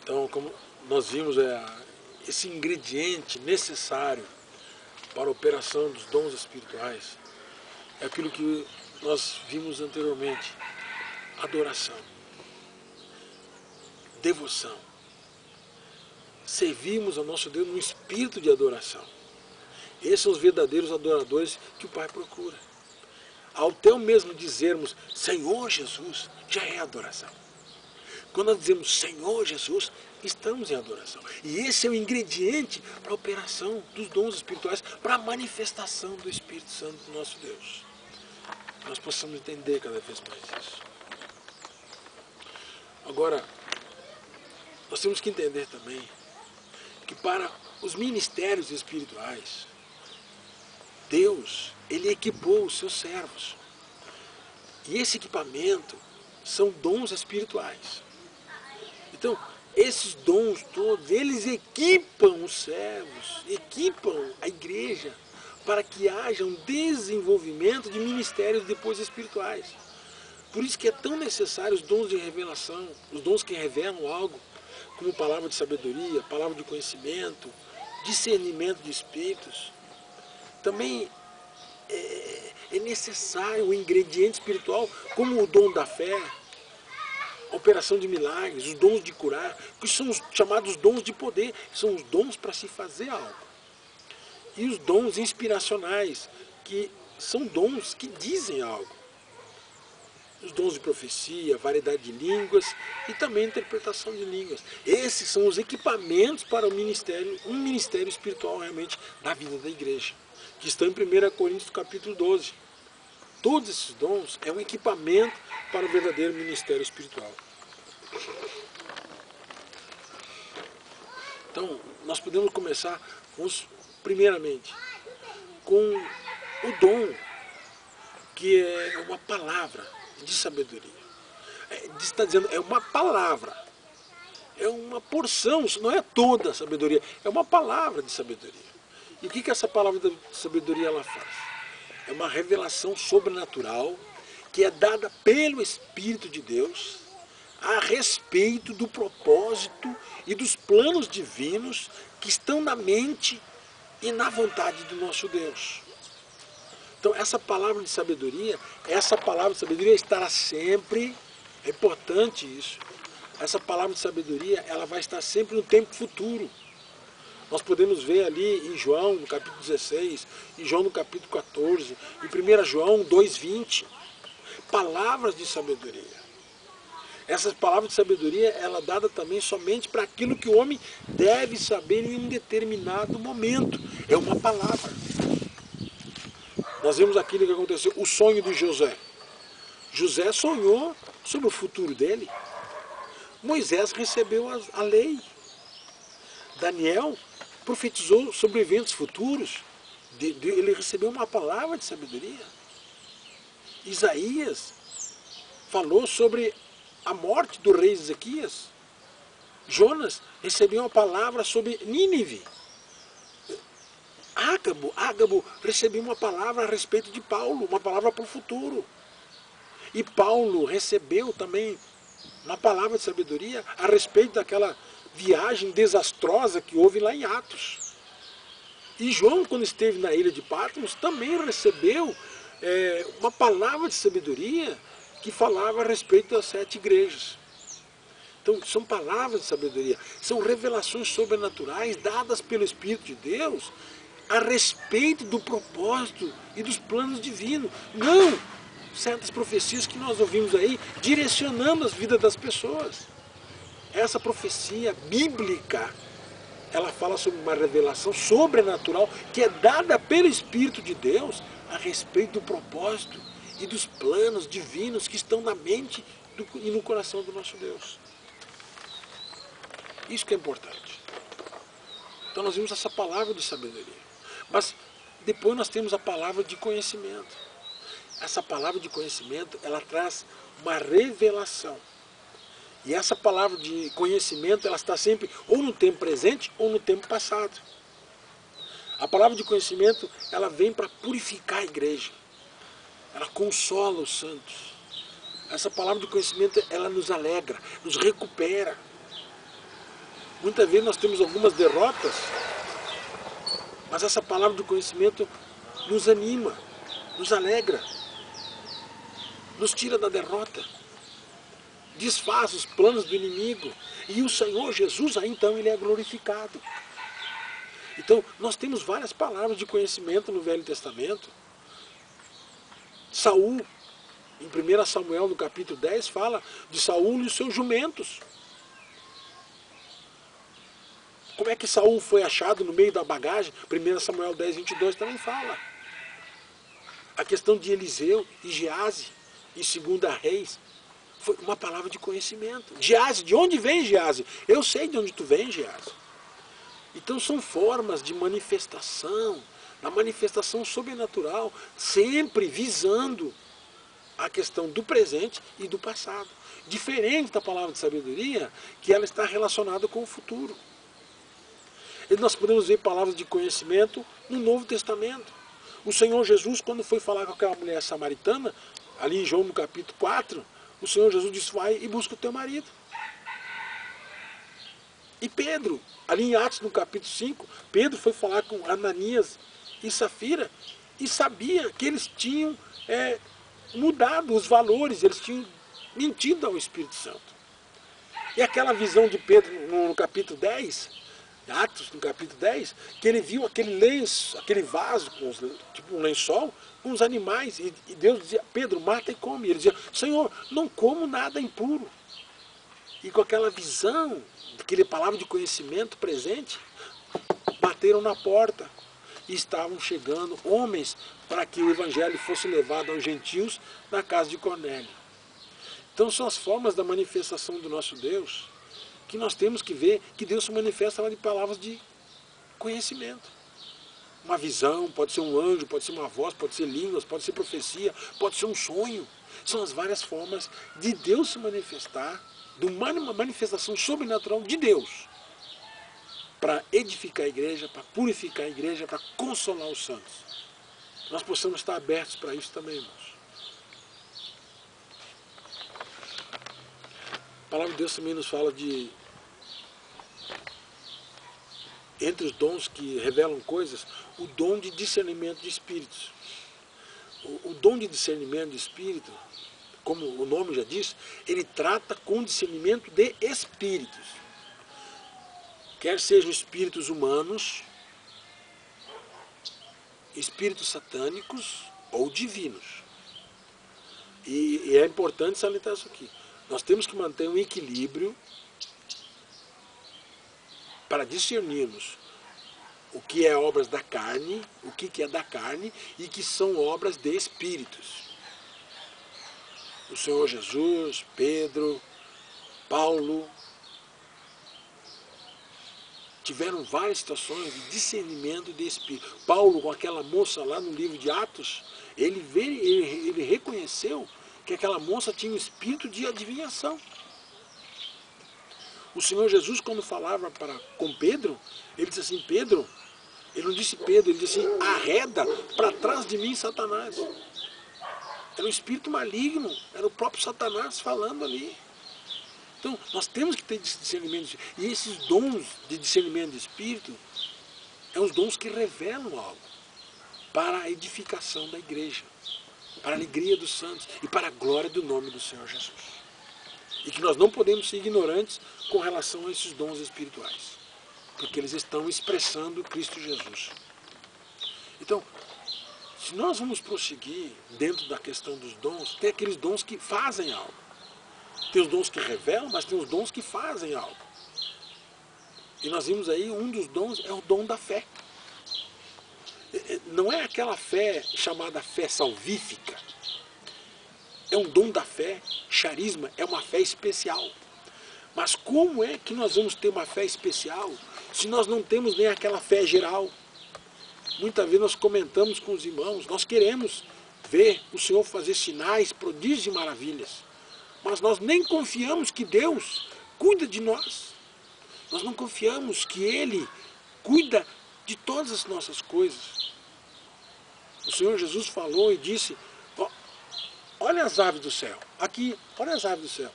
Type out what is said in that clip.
Então, como nós vimos, esse ingrediente necessário para a operação dos dons espirituais é aquilo que nós vimos anteriormente: adoração, devoção. Servimos ao nosso Deus num espírito de adoração. Esses são os verdadeiros adoradores que o Pai procura. Ao até mesmo dizermos Senhor Jesus, já é adoração. Quando nós dizemos Senhor Jesus, estamos em adoração. E esse é o ingrediente para a operação dos dons espirituais, para a manifestação do Espírito Santo do nosso Deus. Nós possamos entender cada vez mais isso. Agora, nós temos que entender também que para os ministérios espirituais, Deus, Ele equipou os seus servos. E esse equipamento são dons espirituais. Então, esses dons todos, eles equipam os servos, equipam a igreja, para que haja um desenvolvimento de ministérios depois espirituais. Por isso que é tão necessário os dons de revelação, os dons que revelam algo, como palavra de sabedoria, palavra de conhecimento, discernimento de espíritos. Também é necessário o ingrediente espiritual, como o dom da fé, a operação de milagres, os dons de curar, que são os chamados dons de poder, são os dons para se fazer algo. E os dons inspiracionais, que são dons que dizem algo. Os dons de profecia, variedade de línguas e também interpretação de línguas. Esses são os equipamentos para o ministério, um ministério espiritual realmente na vida da igreja, que estão em 1 Coríntios capítulo 12. Todos esses dons é um equipamento para o verdadeiro ministério espiritual. Então, nós podemos começar, primeiramente, com o dom, que é uma palavra de sabedoria. Está dizendo, é uma palavra, é uma porção, não é toda a sabedoria, é uma palavra de sabedoria. E o que essa palavra de sabedoria ela faz? É uma revelação sobrenatural que é dada pelo Espírito de Deus a respeito do propósito e dos planos divinos que estão na mente e na vontade do nosso Deus. Então essa palavra de sabedoria estará sempre, é importante isso, essa palavra de sabedoria ela vai estar sempre no tempo futuro. Nós podemos ver ali em João, no capítulo 16, em João no capítulo 14, em 1 João 2,20, palavras de sabedoria. Essas palavras de sabedoria, ela é dada também somente para aquilo que o homem deve saber em um determinado momento. É uma palavra. Nós vemos aquilo que aconteceu, o sonho de José. José sonhou sobre o futuro dele. Moisés recebeu a lei. Daniel profetizou sobre eventos futuros. Ele recebeu uma palavra de sabedoria. Isaías falou sobre a morte do rei Ezequias. Jonas recebeu uma palavra sobre Nínive. Ágabo recebeu uma palavra a respeito de Paulo, uma palavra para o futuro. E Paulo recebeu também uma palavra de sabedoria a respeito daquela viagem desastrosa que houve lá em Atos. E João, quando esteve na ilha de Patmos, também recebeu uma palavra de sabedoria que falava a respeito das 7 igrejas. Então, são palavras de sabedoria, são revelações sobrenaturais dadas pelo Espírito de Deus a respeito do propósito e dos planos divinos. Não certas profecias que nós ouvimos aí direcionando as vidas das pessoas. Essa profecia bíblica, ela fala sobre uma revelação sobrenatural que é dada pelo Espírito de Deus a respeito do propósito e dos planos divinos que estão na mente e no coração do nosso Deus. Isso que é importante. Então nós vimos essa palavra de sabedoria. Mas depois nós temos a palavra de conhecimento. Essa palavra de conhecimento, ela traz uma revelação. E essa palavra de conhecimento, ela está sempre ou no tempo presente ou no tempo passado. A palavra de conhecimento, ela vem para purificar a igreja. Ela consola os santos. Essa palavra de conhecimento, ela nos alegra, nos recupera. Muitas vezes nós temos algumas derrotas, mas essa palavra do conhecimento nos anima, nos alegra, nos tira da derrota, desfaz os planos do inimigo, e o Senhor Jesus aí então ele é glorificado. Então nós temos várias palavras de conhecimento no Velho Testamento. Saul, em 1 Samuel no capítulo 10, fala de Saul e os seus jumentos. Como é que Saul foi achado no meio da bagagem? 1 Samuel 10, 22 também fala. A questão de Eliseu e Geazi, em 2 Reis, foi uma palavra de conhecimento. Geazi, de onde vem Geazi? Eu sei de onde tu vem, Geazi. Então são formas de manifestação, a manifestação sobrenatural, sempre visando a questão do presente e do passado. Diferente da palavra de sabedoria, que ela está relacionada com o futuro. E nós podemos ver palavras de conhecimento no Novo Testamento. O Senhor Jesus, quando foi falar com aquela mulher samaritana, ali em João no capítulo 4, o Senhor Jesus disse, vai e busca o teu marido. E Pedro, ali em Atos no capítulo 5, Pedro foi falar com Ananias e Safira e sabia que eles tinham mudado os valores, eles tinham mentido ao Espírito Santo. E aquela visão de Pedro no capítulo 10, Atos no capítulo 10, que ele viu aquele lenço, aquele vaso, tipo um lençol, com os animais, e Deus dizia, Pedro, mata e come. E ele dizia, Senhor, não como nada impuro. E com aquela visão, aquela palavra de conhecimento presente, bateram na porta e estavam chegando homens para que o evangelho fosse levado aos gentios na casa de Cornélio. Então são as formas da manifestação do nosso Deus que nós temos que ver que Deus se manifesta de palavras de conhecimento. Uma visão, pode ser um anjo, pode ser uma voz, pode ser línguas, pode ser profecia, pode ser um sonho. São as várias formas de Deus se manifestar, de uma manifestação sobrenatural de Deus, para edificar a igreja, para purificar a igreja, para consolar os santos. Nós possamos estar abertos para isso também, irmãos. A palavra de Deus também nos fala de, entre os dons que revelam coisas, o dom de discernimento de espíritos. O dom de discernimento de espírito, como o nome já diz, ele trata com discernimento de espíritos. Quer sejam espíritos humanos, espíritos satânicos ou divinos. E é importante salientar isso aqui. Nós temos que manter um equilíbrio para discernirmos o que é obras da carne, o que é da carne e que são obras de espíritos. O Senhor Jesus, Pedro, Paulo, tiveram várias situações de discernimento de espírito. Paulo, com aquela moça lá no livro de Atos, ele reconheceu que aquela moça tinha um espírito de adivinhação. O Senhor Jesus, quando falava com Pedro, ele disse assim, Pedro, ele não disse Pedro, ele disse assim, arreda para trás de mim, Satanás. Era um espírito maligno, era o próprio Satanás falando ali. Então, nós temos que ter discernimento. E esses dons de discernimento de espírito, são os dons que revelam algo para a edificação da igreja, para a alegria dos santos e para a glória do nome do Senhor Jesus. E que nós não podemos ser ignorantes com relação a esses dons espirituais, porque eles estão expressando Cristo Jesus. Então, se nós vamos prosseguir dentro da questão dos dons, tem aqueles dons que fazem algo. Tem os dons que revelam, mas tem os dons que fazem algo. E nós vimos aí, um dos dons é o dom da fé. Não é aquela fé chamada fé salvífica. É um dom da fé, charisma, é uma fé especial. Mas como é que nós vamos ter uma fé especial se nós não temos nem aquela fé geral? Muitas vezes nós comentamos com os irmãos, nós queremos ver o Senhor fazer sinais, prodígios e maravilhas. Mas nós nem confiamos que Deus cuida de nós. Nós não confiamos que Ele cuida de todas as nossas coisas. O Senhor Jesus falou e disse, olha as aves do céu. Aqui, olha as aves do céu.